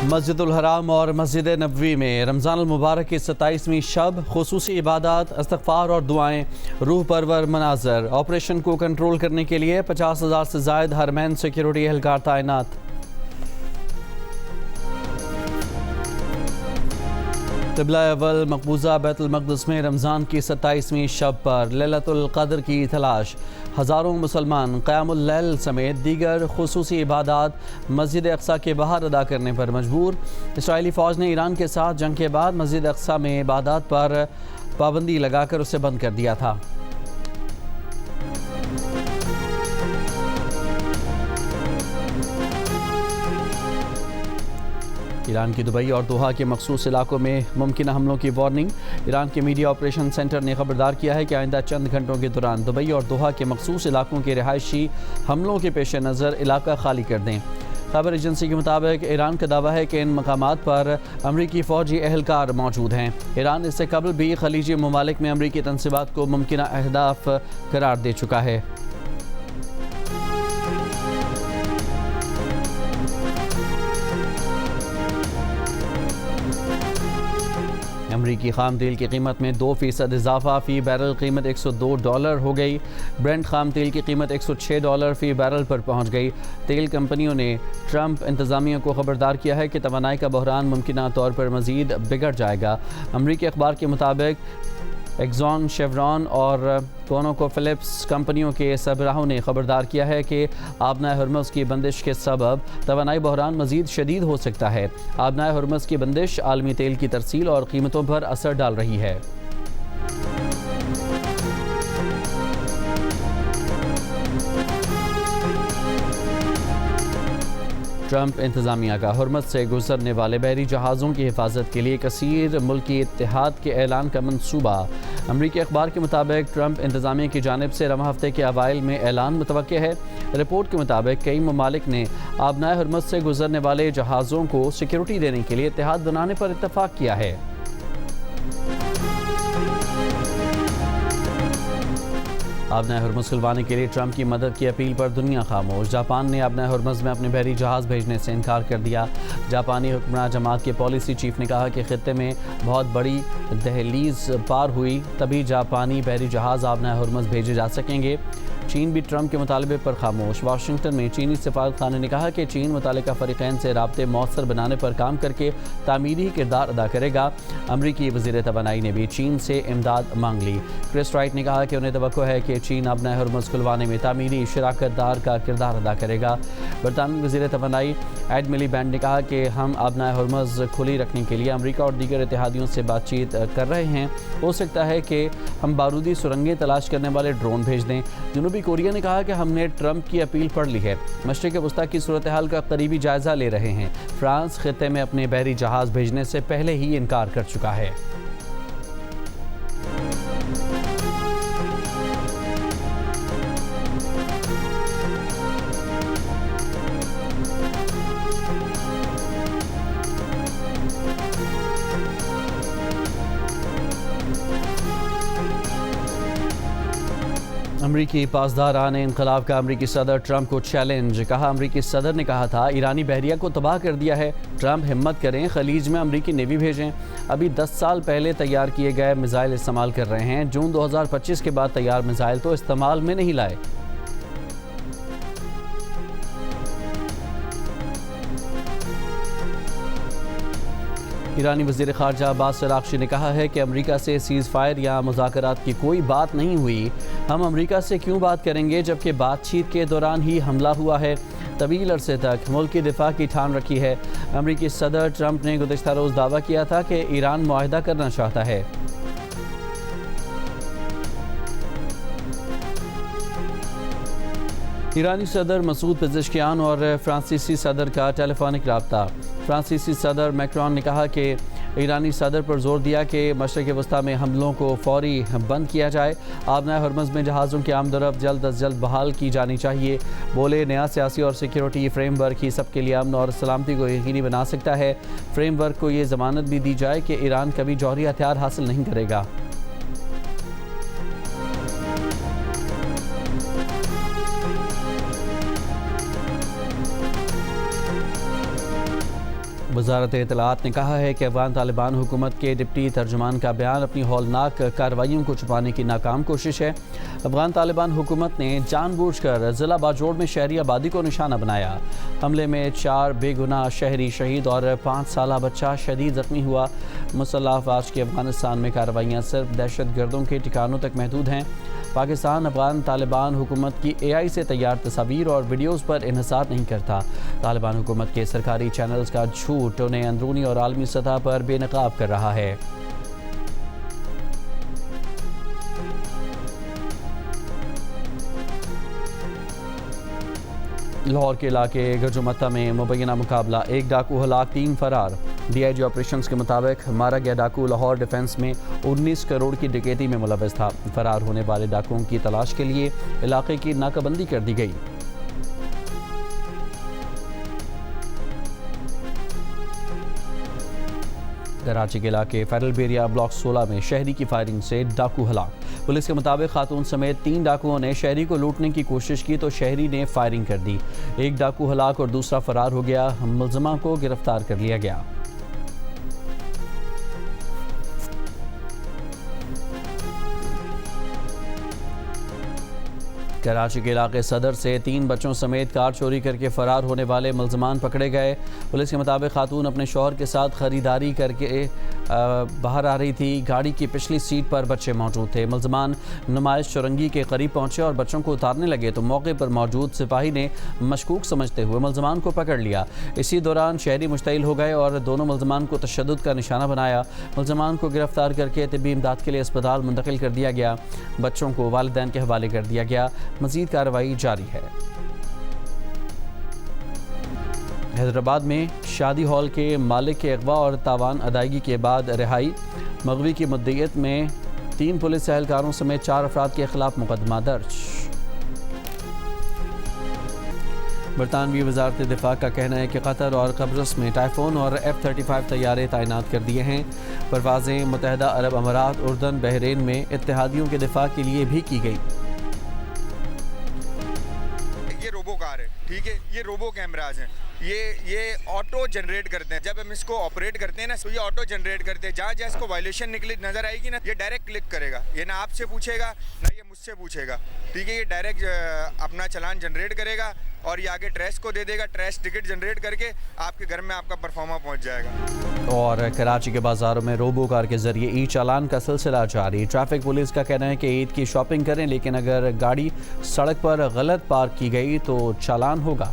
मस्जिदुल हराम और मस्जिद नबवी में रमज़ान मुबारक की 27वीं शब खुसूसी इबादत, इस्तग़फ़ार और दुआएँ, रूह परवर मनाज़र। ऑपरेशन को कंट्रोल करने के लिए 50,000 से ज़ायद हरमैन सिक्योरिटी एहलकार तैनात। क़िबला अव्वल मकबूजा बैतुल मक़दिस में रमज़ान की 27वीं शब पर लैलतुल क़द्र की तलाश। हज़ारों मुसलमान क़यामुल लैल समेत दीगर खुसूसी इबादत मस्जिद अक़सा के बाहर अदा करने पर मजबूर। इसराइली फ़ौज ने ईरान के साथ जंग के बाद मस्जिद अक़सा में इबादत पर पाबंदी लगाकर उसे बंद कर दिया था। ईरान की दुबई और दोहा के मखसूस इलाकों में मुमकिन हमलों की वार्निंग। ईरान के मीडिया ऑपरेशन सेंटर ने खबरदार किया है कि आइंदा चंद घंटों के दौरान दुबई और दोहा के मखसूस इलाकों के रिहायशी हमलों के पेश नज़र इलाका खाली कर दें। खबर एजेंसी के मुताबिक ईरान का दावा है कि इन मकामात पर अमरीकी फ़ौजी एहलकार मौजूद हैं। ईरान इससे कबल भी खलीजी ममालिक में अमरीकी तनसीबात को मुमकिन अहदाफ करार दे चुका है। अमरीकी खाम तेल की कीमत में 2% इजाफा, फ़ी बैरल कीमत $102 हो गई। ब्रेंट खाम तेल की कीमत $106 फ़ी बैरल पर पहुंच गई। तेल कंपनियों ने ट्रंप इंतज़ामिया को खबरदार किया है कि तवानाई का बहरान मुमकिन तौर पर मज़ीद बिगड़ जाएगा। अमरीकी अखबार के मुताबिक एक्सॉन, शेवरॉन और कोनोकोफिलिप्स कंपनियों के सरबराहों ने खबरदार किया है कि आबनाए हुर्मुज़ की बंदिश के सबब तवानाई बहरान मज़ीद शदीद हो सकता है। आबनाए हुर्मुज़ की बंदिश आलमी तेल की तरसील और कीमतों पर असर डाल रही है। ट्रंप इंतज़ामिया का हुर्मुज़ से गुजरने वाले बहरी जहाज़ों की हिफाजत के लिए कसीर मुल्की इत्तेहाद के ऐलान का मंसूबा। अमरीकी अखबार के मुताबिक ट्रंप इंतज़ामिया की जानिब से रवा हफ्ते के अवाइल में ऐलान मुतवक्के है। रिपोर्ट के मुताबिक कई ममालिक ने आबनाए हुर्मुज़ से गुजरने वाले जहाज़ों को सिक्योरिटी देने के लिए इत्तेहाद बनाने पर इत्तफाक किया है। आबनाए हुर्मुज़ खुलवाने के लिए ट्रंप की मदद की अपील पर दुनिया खामोश। जापान ने आबनाए हुर्मुज़ में अपने बहरी जहाज़ भेजने से इनकार कर दिया। जापानी हुक्मरान जमात के पॉलिसी चीफ ने कहा कि खित्ते में बहुत बड़ी दहलीज पार हुई तभी जापानी बहरी जहाज़ आबनाए हुर्मुज़ भेजे जा सकेंगे। चीन भी ट्रंप के मुतालबे पर खामोश। वाशिंगटन में चीनी सफारतखाने ने कहा कि चीन मुतालिका फ़रीक़ैन से राब्ते मौसर बनाने पर काम करके तामीरी किरदार अदा करेगा। अमरीकी वज़ीर तवानाई ने भी चीन से इमदाद मांग ली। क्रिस राइट ने कहा कि उन्हें तवक्को है कि चीन आबनाए हुर्मुज़ खुलवाने में तामीरी शराकतदार का किरदार अदा करेगा। बरतानवी वज़ीर तवानाई एड मिलीबैंड ने कहा कि हम आबनाए हुर्मुज़ खुली रखने के लिए अमरीका और दीगर इत्तेहादियों से बातचीत कर रहे हैं। हो सकता है कि हम बारूदी सुरंगें तलाश करने वाले ड्रोन भेज दें। जनूबी कोरिया ने कहा कि हमने ट्रंप की अपील पढ़ ली है, मशरिक़ वस्ता की सूरत हाल का करीबी जायज़ा ले रहे हैं। फ्रांस खित्ते में अपने बहरी जहाज़ भेजने से पहले ही इनकार कर चुका है। अमरीकी पासदारान इनकलाब का अमरीकी सदर ट्रंप को चैलेंज। कहा, अमरीकी सदर ने कहा था ईरानी बहरिया को तबाह कर दिया है। ट्रंप हिम्मत करें, खलीज में अमरीकी नेवी भेजें। अभी 10 साल पहले तैयार किए गए मिसाइल इस्तेमाल कर रहे हैं। जून 2025 के बाद तैयार मिसाइल तो इस्तेमाल में नहीं लाए। ईरानी वज़ीर ख़ारजा अब्बास अराग़ची ने कहा है कि अमरीका से सीज़ फायर या मुज़ाकरात की कोई बात नहीं हुई। हम अमरीका से क्यों बात करेंगे जबकि बातचीत के दौरान ही हमला हुआ है। तवील अरसे तक मुल्क की दिफा की ठान रखी है। अमरीकी सदर ट्रंप ने गुज़िश्ता रोज़ दावा किया था कि ईरान मुआहदा करना चाहता है। ईरानी सदर मसूद पेज़ेश्कियान और फ्रांसीसी सदर का टेलीफोनिक रब्ता। फ्रांसीसी सदर मैक्रोन ने कहा कि ईरानी सदर पर जोर दिया कि मशरिक़ वस्ता में हमलों को फौरी बंद किया जाए। आबनाए हुर्मुज़ में जहाज़ों की आमदरफ्त जल्द अज जल्द बहाल की जानी चाहिए। बोले, नया सियासी और सिक्योरिटी फ्रेमवर्क ही सबके लिए अमन और सलामती को यकीनी बना सकता है। फ्रेमवर्क को ये ज़मानत भी दी जाए कि ईरान कभी जौहरी हथियार हासिल नहीं करेगा। वज़ारत इत्तलाआत ने कहा है कि अफ़गान तालिबान हुकूमत के डिप्टी तर्जुमान का बयान अपनी हौलनाक कार्रवाइयों को छुपाने की नाकाम कोशिश है। अफ़गान तालिबान हुकूमत ने जानबूझकर ज़िला बाजोड़ में शहरी आबादी को निशाना बनाया। हमले में 4 बेगुनाह शहरी शहीद और 5 साला बच्चा शदीद ज़ख्मी हुआ। मुसल्लह अफ़वाज की अफ़गानिस्तान में कार्रवाइयाँ सिर्फ दहशत गर्दों के ठिकानों तक महदूद हैं। पाकिस्तान अफ़गान तालिबान हुकूमत की AI से तैयार तस्वीर और वीडियोज़ पर इन्हिसार नहीं करता। तालिबान हुकूमत के सरकारी चैनल्स का झूठ उन्हें अंदरूनी और आलमी सतह पर बेनकाब कर रहा है। लाहौर के इलाके गजुमत्ता में मुबैना मुकाबला, 1 डाकू हलाक 3 फरार। DIG ऑपरेशंस के मुताबिक मारा गया डाकू लाहौर डिफेंस में 19 करोड़ की डकैती में मुलव्वस था। फरार होने वाले डाकुओं की तलाश के लिए इलाके की नाकाबंदी कर दी गई। कराची के इलाके फेडरल बेरिया ब्लॉक 16 में शहरी की फायरिंग से डाकू हलाक। पुलिस के मुताबिक खातून समेत 3 डाकुओं ने शहरी को लूटने की कोशिश की तो शहरी ने फायरिंग कर दी। 1 डाकू हलाक और दूसरा फरार हो गया। मुलजमा को गिरफ्तार कर लिया गया। कराची के इलाके सदर से 3 बच्चों समेत कार चोरी करके फरार होने वाले मुलजमान पकड़े गए। पुलिस के मुताबिक खातून अपने शौहर के साथ ख़रीदारी करके बाहर आ रही थी। गाड़ी की पिछली सीट पर बच्चे मौजूद थे। मुलजमान नुमाइश चुरंगी के करीब पहुंचे और बच्चों को उतारने लगे तो मौके पर मौजूद सिपाही ने मशकूक समझते हुए मुलजमान को पकड़ लिया। इसी दौरान शहरी मुश्तइल हो गए और दोनों मुलजमान को तशद्दुद का निशाना बनाया। मुलजमान को गिरफ्तार करके तिब्बी इमदाद के लिए अस्पताल मुंतकिल कर दिया गया। बच्चों को वालिदैन के हवाले कर दिया गया। मज़ीद कार्रवाई जारी है। हैदराबाद में शादी हॉल के मालिक के अगवा और तावान अदायगी के बाद रिहाई। मगवी की मुद्दईयत में 3 पुलिस एहलकारों समेत 4 अफराद के खिलाफ मुकदमा दर्ज। बरतानवी वज़ारत दिफा का कहना है कि कतर और कब्रस में टाइफोन और F-35 तैयारे तैनात कर दिए हैं। परवाज़ें मुत्तहिदा अरब अमारात, उर्दन, बहरीन में इत्तेहादियों के दिफा के लिए भी की गई। ये रोबो कार है, ठीक है, ये रोबो कैमराज हैं, ये ऑटो जनरेट करते हैं। जब हम इसको ऑपरेट करते हैं ना तो ये ऑटो जनरेट करते हैं। जहाँ जहाँ इसको वायलेशन निकली नजर आएगी ना, ये डायरेक्ट क्लिक करेगा। ये ना आपसे पूछेगा ना ये मुझसे पूछेगा, ठीक है। ये डायरेक्ट अपना चालान जनरेट करेगा और ये आगे ट्रेस को दे देगा। ट्रेस टिकट जनरेट करके आपके घर में आपका परफॉर्मा पहुँच जाएगा। और कराची के बाजारों में रोबो कार के जरिए ई चालान का सिलसिला जारी। ट्रैफिक पुलिस का कहना है कि ईद की शॉपिंग करें, लेकिन अगर गाड़ी सड़क पर गलत पार्क की गई तो चालान होगा।